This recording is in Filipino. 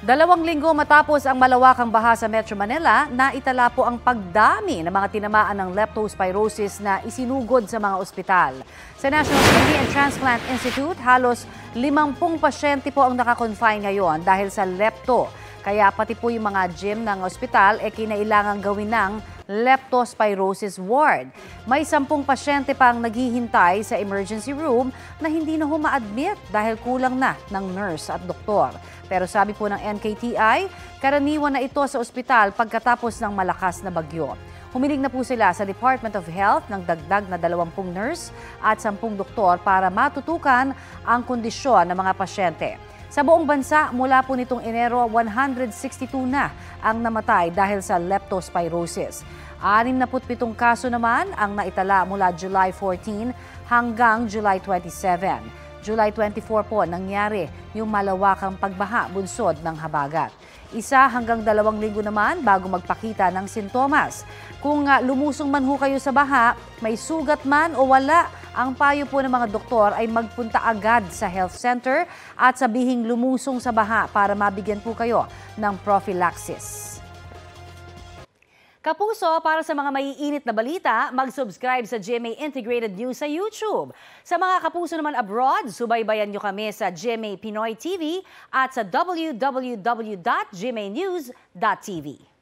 2 linggo matapos ang malawakang baha sa Metro Manila, naitala po ang pagdami ng mga tinamaan ng leptospirosis na isinugod sa mga ospital. Sa National Kidney and Transplant Institute, halos 50 pasyente po ang nakakonfine ngayon dahil sa lepto. Kaya pati po yung mga gym ng ospital kinailangang gawin ng leptospirosis ward. May 10 pasyente pang naghihintay sa emergency room na hindi na ma-admit dahil kulang na ng nurse at doktor. Pero sabi po ng NKTI, karaniwan na ito sa ospital pagkatapos ng malakas na bagyo. Humiling na po sila sa Department of Health ng dagdag na 20 nurse at 10 doktor para matutukan ang kondisyon ng mga pasyente. Sa buong bansa, mula po nitong Enero, 162 na ang namatay dahil sa leptospirosis. 67 kaso naman ang naitala mula July 14 hanggang July 27. July 24 po nangyari yung malawakang pagbaha bunsod ng habagat. 1 hanggang 2 linggo naman bago magpakita ng sintomas. Kung lumusong man ho kayo sa baha, may sugat man o wala, ang payo po ng mga doktor ay magpunta agad sa health center at sabihing lumusong sa baha para mabigyan po kayo ng prophylaxis. Kapuso, para sa mga maiinit na balita, mag-subscribe sa GMA Integrated News sa YouTube. Sa mga kapuso naman abroad, subaybayan nyo kami sa GMA Pinoy TV at sa www.gmanews.tv.